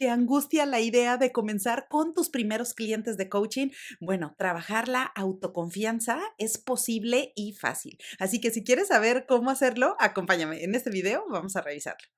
¿Te angustia la idea de comenzar con tus primeros clientes de coaching? Bueno, trabajar la autoconfianza es posible y fácil. Así que si quieres saber cómo hacerlo, acompáñame. En este video vamos a revisarlo.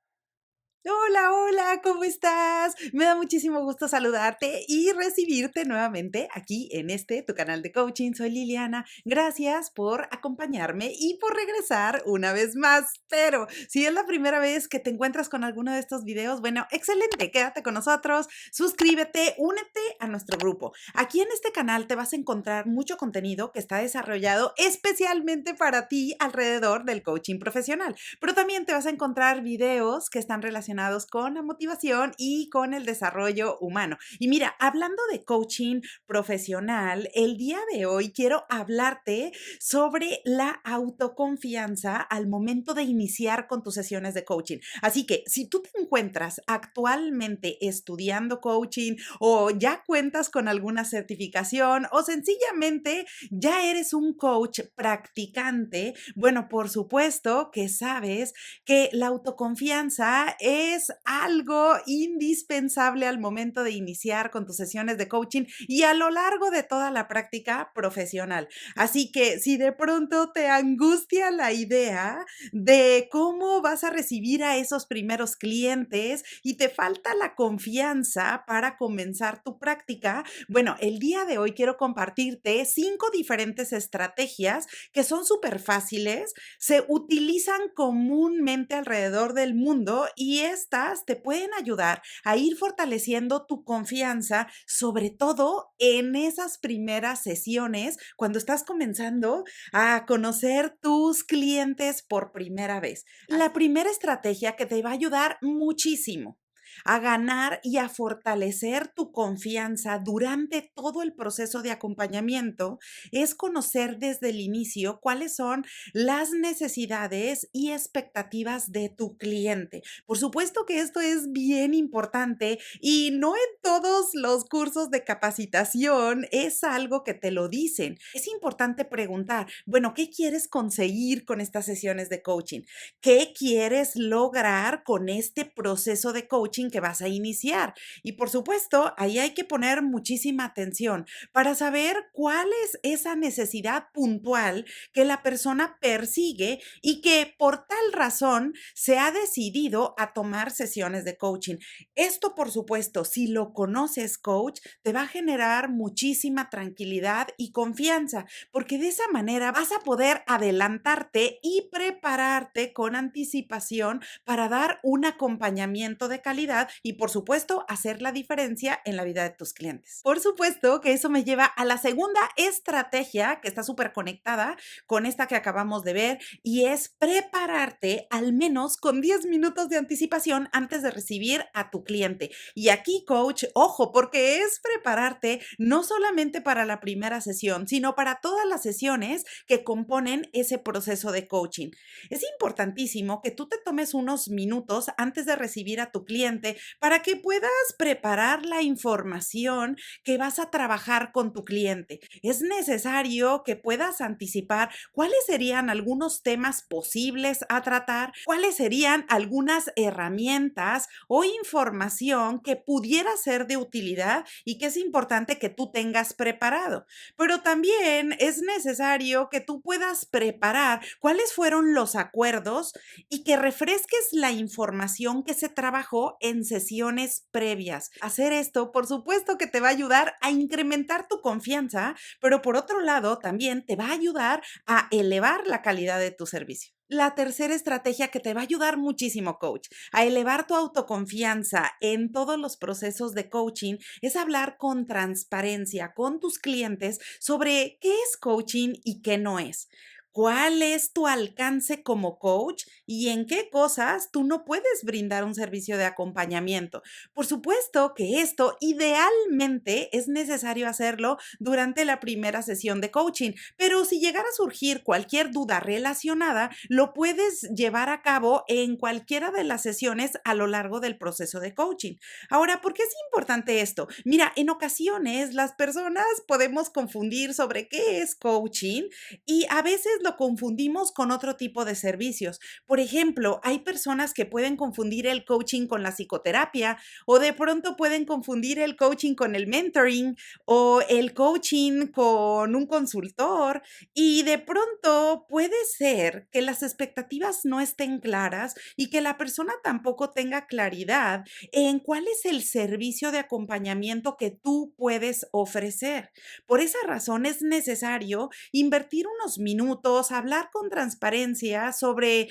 Hola, hola, ¿cómo estás? Me da muchísimo gusto saludarte y recibirte nuevamente aquí en tu canal de coaching. Soy Liliana. Gracias por acompañarme y por regresar una vez más. Pero si es la primera vez que te encuentras con alguno de estos videos, bueno, excelente, quédate con nosotros, suscríbete, únete a nuestro grupo. Aquí en este canal te vas a encontrar mucho contenido que está desarrollado especialmente para ti alrededor del coaching profesional, pero también te vas a encontrar videos que están relacionados con la motivación y con el desarrollo humano. Y mira, hablando de coaching profesional, el día de hoy quiero hablarte sobre la autoconfianza al momento de iniciar con tus sesiones de coaching. Así que si tú te encuentras actualmente estudiando coaching o ya cuentas con alguna certificación o sencillamente ya eres un coach practicante, bueno, por supuesto que sabes que la autoconfianza es algo indispensable al momento de iniciar con tus sesiones de coaching y a lo largo de toda la práctica profesional. Así que si de pronto te angustia la idea de cómo vas a recibir a esos primeros clientes y te falta la confianza para comenzar tu práctica, bueno, el día de hoy quiero compartirte 5 diferentes estrategias que son súper fáciles, se utilizan comúnmente alrededor del mundo y estas te pueden ayudar a ir fortaleciendo tu confianza, sobre todo en esas primeras sesiones cuando estás comenzando a conocer tus clientes por primera vez. La primera estrategia que te va a ayudar muchísimo a ganar y a fortalecer tu confianza durante todo el proceso de acompañamiento es conocer desde el inicio cuáles son las necesidades y expectativas de tu cliente. Por supuesto que esto es bien importante y no en todos los cursos de capacitación es algo que te lo dicen. Es importante preguntar, bueno, ¿qué quieres conseguir con estas sesiones de coaching? ¿Qué quieres lograr con este proceso de coaching que vas a iniciar? Y por supuesto, ahí hay que poner muchísima atención para saber cuál es esa necesidad puntual que la persona persigue y que por tal razón se ha decidido a tomar sesiones de coaching. Esto, por supuesto, si lo conoces, coach, te va a generar muchísima tranquilidad y confianza, porque de esa manera vas a poder adelantarte y prepararte con anticipación para dar un acompañamiento de calidad y, por supuesto, hacer la diferencia en la vida de tus clientes. Por supuesto que eso me lleva a la segunda estrategia que está súper conectada con esta que acabamos de ver y es prepararte al menos con 10 minutos de anticipación antes de recibir a tu cliente. Y aquí, coach, ojo, porque es prepararte no solamente para la primera sesión, sino para todas las sesiones que componen ese proceso de coaching. Es importantísimo que tú te tomes unos minutos antes de recibir a tu cliente para que puedas preparar la información que vas a trabajar con tu cliente. Es necesario que puedas anticipar cuáles serían algunos temas posibles a tratar, cuáles serían algunas herramientas o información que pudiera ser de utilidad y que es importante que tú tengas preparado. Pero también es necesario que tú puedas preparar cuáles fueron los acuerdos y que refresques la información que se trabajó en sesiones previas. Hacer esto, por supuesto que te va a ayudar a incrementar tu confianza, pero por otro lado también te va a ayudar a elevar la calidad de tu servicio. La tercera estrategia que te va a ayudar muchísimo, coach, a elevar tu autoconfianza en todos los procesos de coaching es hablar con transparencia con tus clientes sobre qué es coaching y qué no es. ¿Cuál es tu alcance como coach y en qué cosas tú no puedes brindar un servicio de acompañamiento? Por supuesto que esto idealmente es necesario hacerlo durante la primera sesión de coaching, pero si llegara a surgir cualquier duda relacionada, lo puedes llevar a cabo en cualquiera de las sesiones a lo largo del proceso de coaching. Ahora, ¿por qué es importante esto? Mira, en ocasiones las personas podemos confundir sobre qué es coaching y a veces lo confundimos con otro tipo de servicios. Por ejemplo, hay personas que pueden confundir el coaching con la psicoterapia o de pronto pueden confundir el coaching con el mentoring o el coaching con un consultor y de pronto puede ser que las expectativas no estén claras y que la persona tampoco tenga claridad en cuál es el servicio de acompañamiento que tú puedes ofrecer. Por esa razón es necesario invertir unos minutos, hablar con transparencia sobre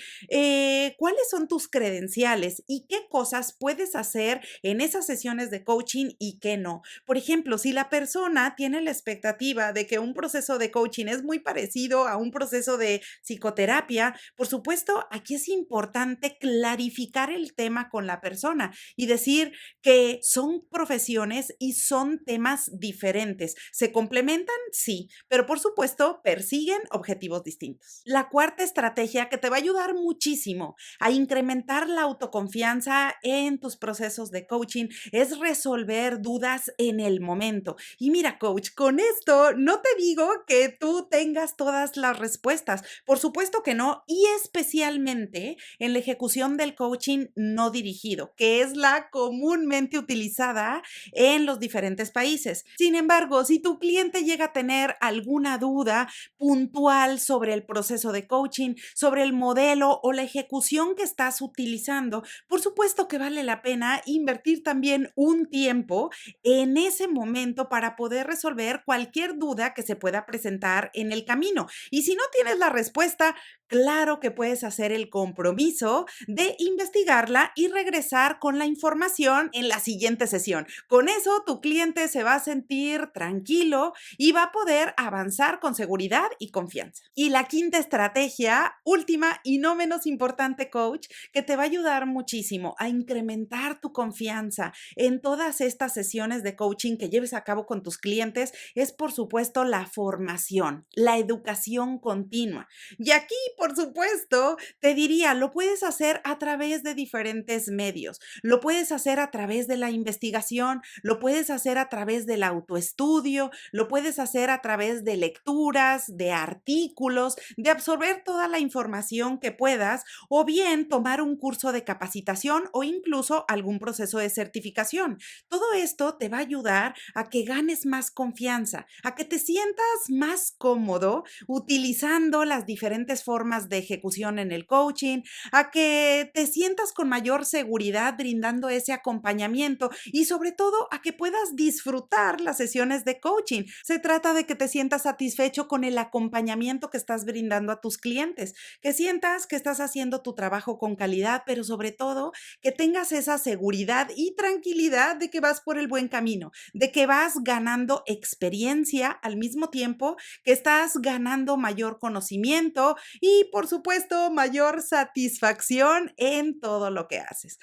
cuáles son tus credenciales y qué cosas puedes hacer en esas sesiones de coaching y qué no. Por ejemplo, si la persona tiene la expectativa de que un proceso de coaching es muy parecido a un proceso de psicoterapia, por supuesto, aquí es importante clarificar el tema con la persona y decir que son profesiones y son temas diferentes. ¿Se complementan? Sí, pero por supuesto persiguen objetivos distintos. La cuarta estrategia que te va a ayudar muchísimo a incrementar la autoconfianza en tus procesos de coaching es resolver dudas en el momento. Y mira, coach, con esto no te digo que tú tengas todas las respuestas. Por supuesto que no, y especialmente en la ejecución del coaching no dirigido, que es la comúnmente utilizada en los diferentes países. Sin embargo, si tu cliente llega a tener alguna duda puntual sobre el proceso de coaching, sobre el modelo o la ejecución que estás utilizando, por supuesto que vale la pena invertir también un tiempo en ese momento para poder resolver cualquier duda que se pueda presentar en el camino. Y si no tienes la respuesta, claro que puedes hacer el compromiso de investigarla y regresar con la información en la siguiente sesión. Con eso, tu cliente se va a sentir tranquilo y va a poder avanzar con seguridad y confianza. Y la quinta estrategia, última y no menos importante, coach, que te va a ayudar muchísimo a incrementar tu confianza en todas estas sesiones de coaching que lleves a cabo con tus clientes, es por supuesto la formación, la educación continua. Y aquí, por supuesto, te diría, lo puedes hacer a través de diferentes medios. Lo puedes hacer a través de la investigación, lo puedes hacer a través del autoestudio, lo puedes hacer a través de lecturas, de artículos, de absorber toda la información que puedas o bien tomar un curso de capacitación o incluso algún proceso de certificación. Todo esto te va a ayudar a que ganes más confianza, a que te sientas más cómodo utilizando las diferentes formas de ejecución en el coaching, a que te sientas con mayor seguridad brindando ese acompañamiento y sobre todo a que puedas disfrutar las sesiones de coaching. Se trata de que te sientas satisfecho con el acompañamiento que estás brindando a tus clientes, que sientas que estás haciendo tu trabajo con calidad, pero sobre todo que tengas esa seguridad y tranquilidad de que vas por el buen camino, de que vas ganando experiencia al mismo tiempo que estás ganando mayor conocimiento y, por supuesto, mayor satisfacción en todo lo que haces.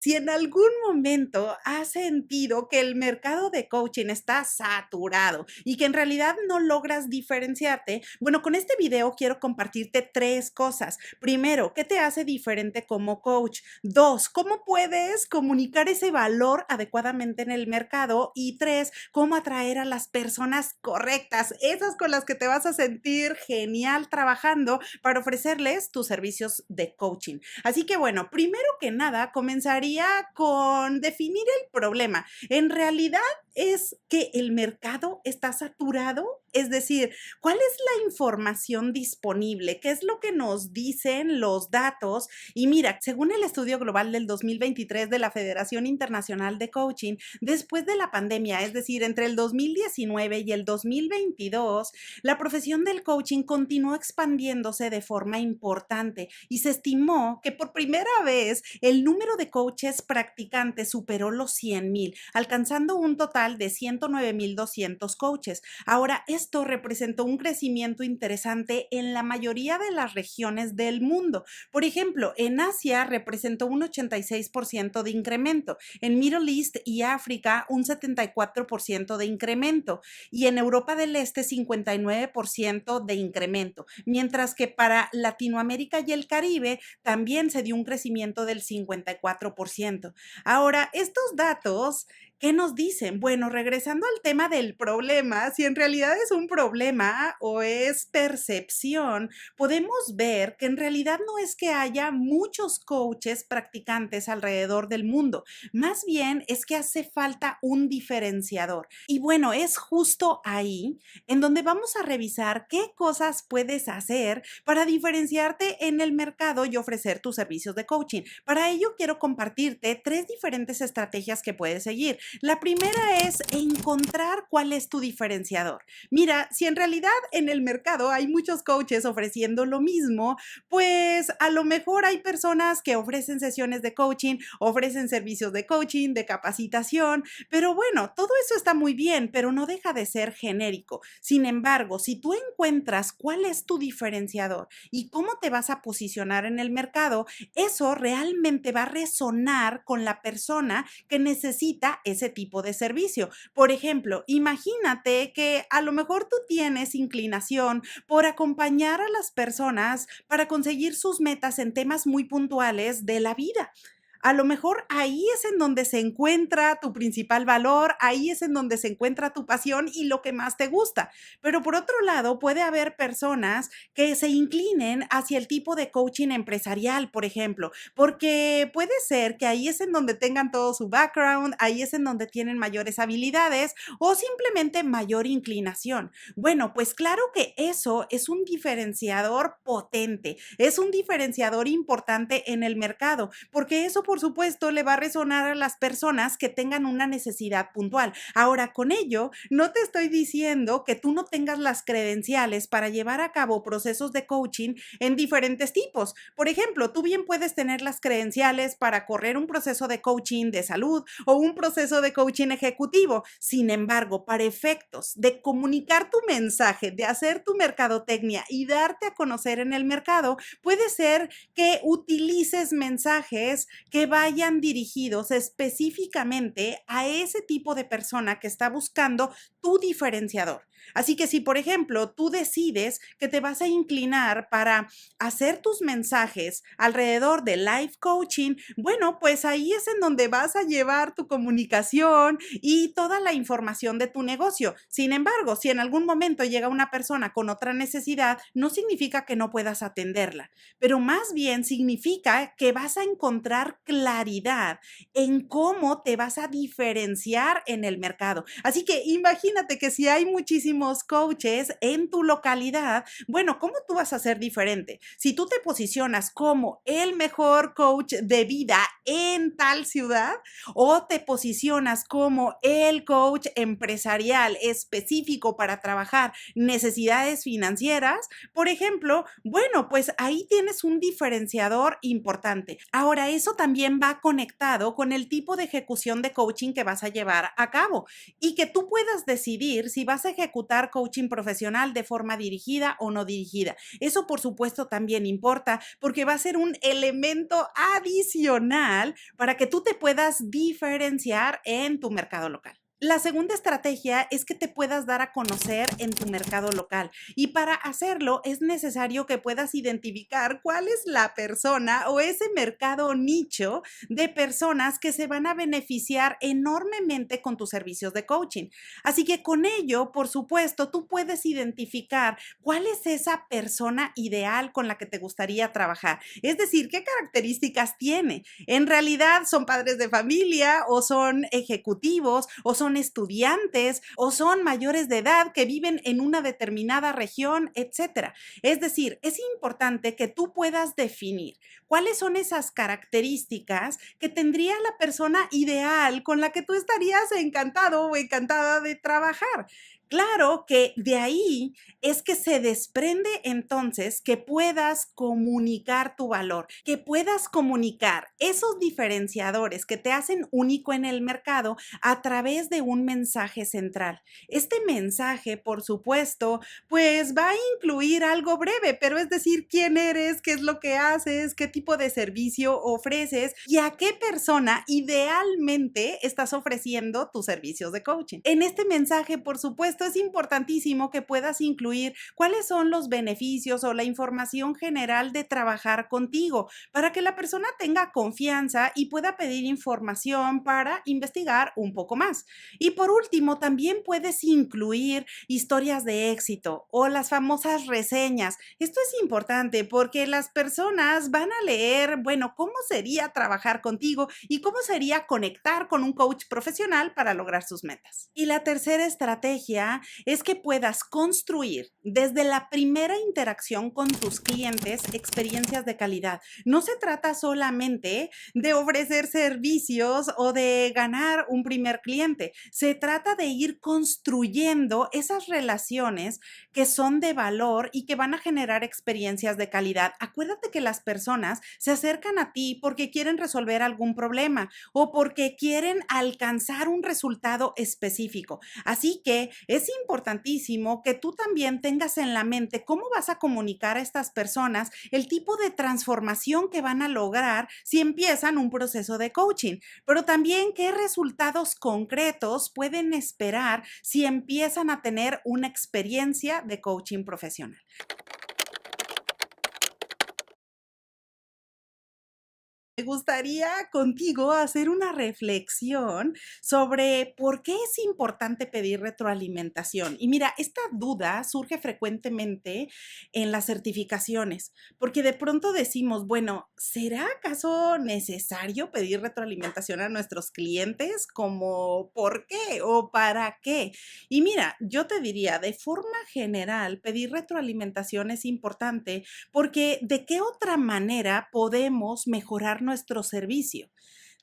Si en algún momento has sentido que el mercado de coaching está saturado y que en realidad no logras diferenciarte, bueno, con este video quiero compartirte tres cosas. Primero, ¿qué te hace diferente como coach? Dos, ¿cómo puedes comunicar ese valor adecuadamente en el mercado? Y tres, ¿cómo atraer a las personas correctas, esas con las que te vas a sentir genial trabajando para ofrecerles tus servicios de coaching? Así que bueno, primero que nada, comenzaría con definir el problema. En realidad es que el mercado está saturado, es decir, ¿cuál es la información disponible? ¿Qué es lo que nos dicen los datos? Y mira, según el estudio global del 2023 de la Federación Internacional de Coaching, después de la pandemia, es decir, entre el 2019 y el 2022, la profesión del coaching continuó expandiéndose de forma importante y se estimó que por primera vez el número de coaches practicantes superó los 100,000, alcanzando un total de 109,200 coaches. Ahora, esto representó un crecimiento interesante en la mayoría de las regiones del mundo. Por ejemplo, en Asia representó un 86% de incremento, en Middle East y África un 74% de incremento y en Europa del Este 59% de incremento, mientras que para Latinoamérica y el Caribe también se dio un crecimiento del 54%. Ahora, estos datos ¿Qué nos dicen? Bueno, regresando al tema del problema, si en realidad es un problema o es percepción, podemos ver que en realidad no es que haya muchos coaches practicantes alrededor del mundo, más bien es que hace falta un diferenciador. Y bueno, es justo ahí en donde vamos a revisar qué cosas puedes hacer para diferenciarte en el mercado y ofrecer tus servicios de coaching. Para ello quiero compartirte 3 diferentes estrategias que puedes seguir. La primera es encontrar cuál es tu diferenciador. Mira, si en realidad en el mercado hay muchos coaches ofreciendo lo mismo, pues a lo mejor hay personas que ofrecen sesiones de coaching, ofrecen servicios de coaching, de capacitación, pero bueno, todo eso está muy bien, pero no deja de ser genérico. Sin embargo, si tú encuentras cuál es tu diferenciador y cómo te vas a posicionar en el mercado, eso realmente va a resonar con la persona que necesita ese tipo de servicio. Por ejemplo, imagínate que a lo mejor tú tienes inclinación por acompañar a las personas para conseguir sus metas en temas muy puntuales de la vida. A lo mejor ahí es en donde se encuentra tu principal valor, ahí es en donde se encuentra tu pasión y lo que más te gusta. Pero por otro lado, puede haber personas que se inclinen hacia el tipo de coaching empresarial, por ejemplo, porque puede ser que ahí es en donde tengan todo su background, ahí es en donde tienen mayores habilidades o simplemente mayor inclinación. Bueno, pues claro que eso es un diferenciador potente, es un diferenciador importante en el mercado, porque eso por supuesto le va a resonar a las personas que tengan una necesidad puntual. Ahora, con ello, no te estoy diciendo que tú no tengas las credenciales para llevar a cabo procesos de coaching en diferentes tipos. Por ejemplo, tú bien puedes tener las credenciales para correr un proceso de coaching de salud o un proceso de coaching ejecutivo. Sin embargo, para efectos de comunicar tu mensaje, de hacer tu mercadotecnia y darte a conocer en el mercado, puede ser que utilices mensajes que vayan dirigidos específicamente a ese tipo de persona que está buscando tu diferenciador. Así que si, por ejemplo, tú decides que te vas a inclinar para hacer tus mensajes alrededor de life coaching, bueno, pues ahí es en donde vas a llevar tu comunicación y toda la información de tu negocio. Sin embargo, si en algún momento llega una persona con otra necesidad, no significa que no puedas atenderla, pero más bien significa que vas a encontrar claridad en cómo te vas a diferenciar en el mercado. Así que imagínate que si hay muchísimos coaches en tu localidad, bueno, ¿cómo tú vas a ser diferente? Si tú te posicionas como el mejor coach de vida en tal ciudad o te posicionas como el coach empresarial específico para trabajar necesidades financieras, por ejemplo, bueno, pues ahí tienes un diferenciador importante. Ahora, eso también va conectado con el tipo de ejecución de coaching que vas a llevar a cabo y que tú puedas decidir si vas a ejecutar coaching profesional de forma dirigida o no dirigida. Eso, por supuesto, también importa porque va a ser un elemento adicional para que tú te puedas diferenciar en tu mercado local. La segunda estrategia es que te puedas dar a conocer en tu mercado local y para hacerlo es necesario que puedas identificar cuál es la persona o ese mercado nicho de personas que se van a beneficiar enormemente con tus servicios de coaching. Así que con ello, por supuesto, tú puedes identificar cuál es esa persona ideal con la que te gustaría trabajar. Es decir, qué características tiene. En realidad son padres de familia o son ejecutivos o son estudiantes o son mayores de edad que viven en una determinada región, etcétera. Es decir, es importante que tú puedas definir cuáles son esas características que tendría la persona ideal con la que tú estarías encantado o encantada de trabajar. Claro que de ahí es que se desprende entonces que puedas comunicar tu valor, que puedas comunicar esos diferenciadores que te hacen único en el mercado a través de un mensaje central. Este mensaje, por supuesto, pues va a incluir algo breve, pero es decir, quién eres, qué es lo que haces, qué tipo de servicio ofreces y a qué persona idealmente estás ofreciendo tus servicios de coaching. En este mensaje, por supuesto, esto es importantísimo que puedas incluir cuáles son los beneficios o la información general de trabajar contigo para que la persona tenga confianza y pueda pedir información para investigar un poco más. Y por último, también puedes incluir historias de éxito o las famosas reseñas. Esto es importante porque las personas van a leer, bueno, cómo sería trabajar contigo y cómo sería conectar con un coach profesional para lograr sus metas. Y la tercera estrategia es que puedas construir desde la primera interacción con tus clientes experiencias de calidad. No se trata solamente de ofrecer servicios o de ganar un primer cliente. Se trata de ir construyendo esas relaciones que son de valor y que van a generar experiencias de calidad. Acuérdate que las personas se acercan a ti porque quieren resolver algún problema o porque quieren alcanzar un resultado específico. Así que es importantísimo que tú también tengas en la mente cómo vas a comunicar a estas personas el tipo de transformación que van a lograr si empiezan un proceso de coaching, pero también qué resultados concretos pueden esperar si empiezan a tener una experiencia de coaching profesional. Me gustaría contigo hacer una reflexión sobre por qué es importante pedir retroalimentación. Y mira, esta duda surge frecuentemente en las certificaciones, porque de pronto decimos, bueno, ¿será acaso necesario pedir retroalimentación a nuestros clientes? ¿Como por qué o para qué? Y mira, yo te diría, de forma general, pedir retroalimentación es importante porque ¿de qué otra manera podemos mejorar nuestro servicio?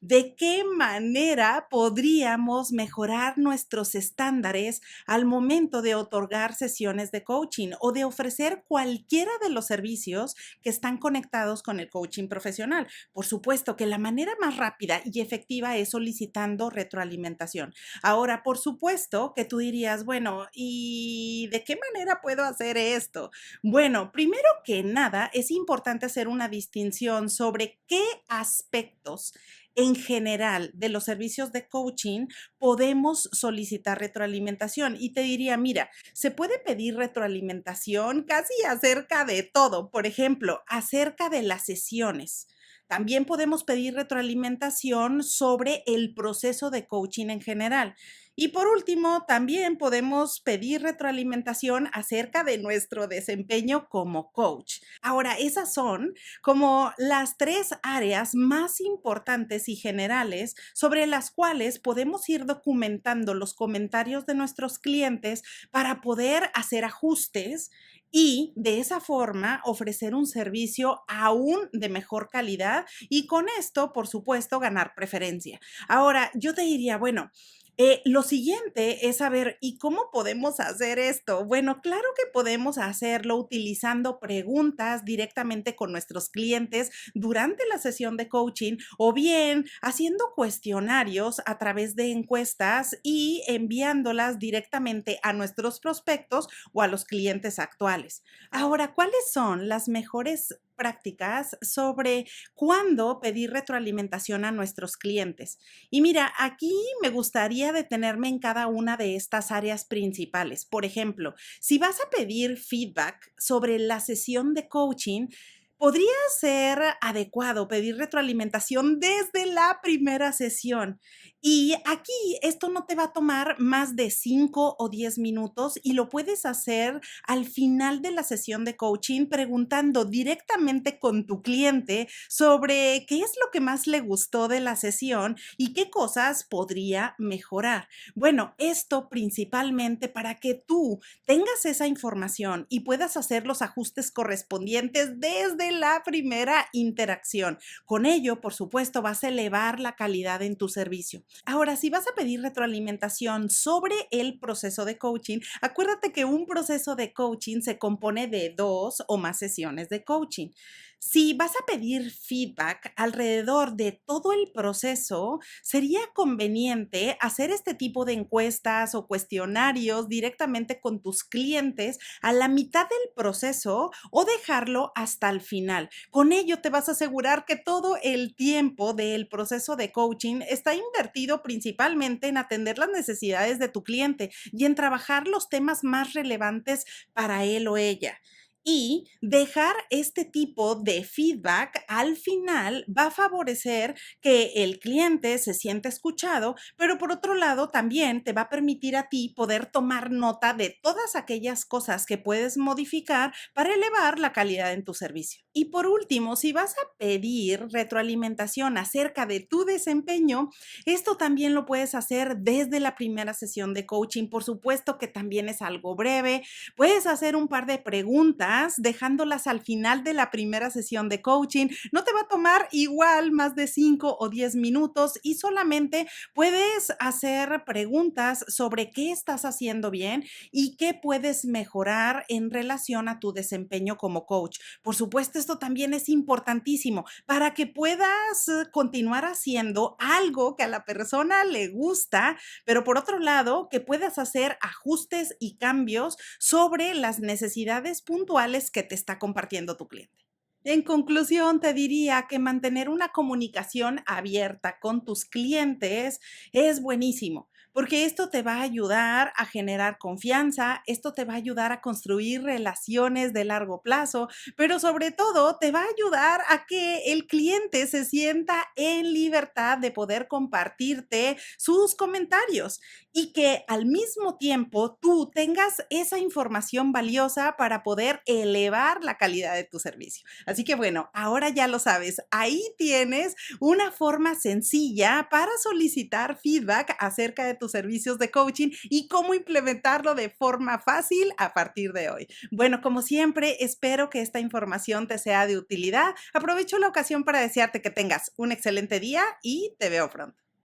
¿De qué manera podríamos mejorar nuestros estándares al momento de otorgar sesiones de coaching o de ofrecer cualquiera de los servicios que están conectados con el coaching profesional? Por supuesto que la manera más rápida y efectiva es solicitando retroalimentación. Ahora, por supuesto que tú dirías, bueno, ¿y de qué manera puedo hacer esto? Bueno, primero que nada, es importante hacer una distinción sobre qué aspectos en general de los servicios de coaching podemos solicitar retroalimentación. Y te diría, mira, se puede pedir retroalimentación casi acerca de todo. Por ejemplo, acerca de las sesiones. También podemos pedir retroalimentación sobre el proceso de coaching en general. Y por último, también podemos pedir retroalimentación acerca de nuestro desempeño como coach. Ahora, esas son como las tres áreas más importantes y generales sobre las cuales podemos ir documentando los comentarios de nuestros clientes para poder hacer ajustes y de esa forma ofrecer un servicio aún de mejor calidad y con esto, por supuesto, ganar preferencia. Ahora, yo te diría, bueno, lo siguiente es saber, ¿y cómo podemos hacer esto? Bueno, claro que podemos hacerlo utilizando preguntas directamente con nuestros clientes durante la sesión de coaching o bien haciendo cuestionarios a través de encuestas y enviándolas directamente a nuestros prospectos o a los clientes actuales. Ahora, ¿cuáles son las mejores prácticas sobre cuándo pedir retroalimentación a nuestros clientes? Y mira, aquí me gustaría detenerme en cada una de estas áreas principales. Por ejemplo, si vas a pedir feedback sobre la sesión de coaching, podría ser adecuado pedir retroalimentación desde la primera sesión. Y aquí esto no te va a tomar más de 5 o 10 minutos y lo puedes hacer al final de la sesión de coaching preguntando directamente con tu cliente sobre qué es lo que más le gustó de la sesión y qué cosas podría mejorar. Bueno, esto principalmente para que tú tengas esa información y puedas hacer los ajustes correspondientes desde la primera interacción. Con ello, por supuesto, vas a elevar la calidad en tu servicio. Ahora, si vas a pedir retroalimentación sobre el proceso de coaching, acuérdate que un proceso de coaching se compone de 2 o más sesiones de coaching. Si vas a pedir feedback alrededor de todo el proceso, sería conveniente hacer este tipo de encuestas o cuestionarios directamente con tus clientes a la mitad del proceso o dejarlo hasta el final final. Con ello te vas a asegurar que todo el tiempo del proceso de coaching está invertido principalmente en atender las necesidades de tu cliente y en trabajar los temas más relevantes para él o ella. Y dejar este tipo de feedback al final va a favorecer que el cliente se sienta escuchado, pero por otro lado también te va a permitir a ti poder tomar nota de todas aquellas cosas que puedes modificar para elevar la calidad en tu servicio. Y por último, si vas a pedir retroalimentación acerca de tu desempeño, esto también lo puedes hacer desde la primera sesión de coaching. Por supuesto que también es algo breve. Puedes hacer un par de preguntas dejándolas al final de la primera sesión de coaching. No te va a tomar igual más de 5 o 10 minutos y solamente puedes hacer preguntas sobre qué estás haciendo bien y qué puedes mejorar en relación a tu desempeño como coach. Por supuesto, esto también es importantísimo para que puedas continuar haciendo algo que a la persona le gusta, pero por otro lado, que puedas hacer ajustes y cambios sobre las necesidades puntuales que te está compartiendo tu cliente. En conclusión, te diría que mantener una comunicación abierta con tus clientes es buenísimo, porque esto te va a ayudar a generar confianza, esto te va a ayudar a construir relaciones de largo plazo, pero sobre todo te va a ayudar a que el cliente se sienta en libertad de poder compartirte sus comentarios y que al mismo tiempo tú tengas esa información valiosa para poder elevar la calidad de tu servicio. Así que bueno, ahora ya lo sabes, ahí tienes una forma sencilla para solicitar feedback acerca de tus servicios de coaching y cómo implementarlo de forma fácil a partir de hoy. Bueno, como siempre, espero que esta información te sea de utilidad. Aprovecho la ocasión para desearte que tengas un excelente día y te veo pronto.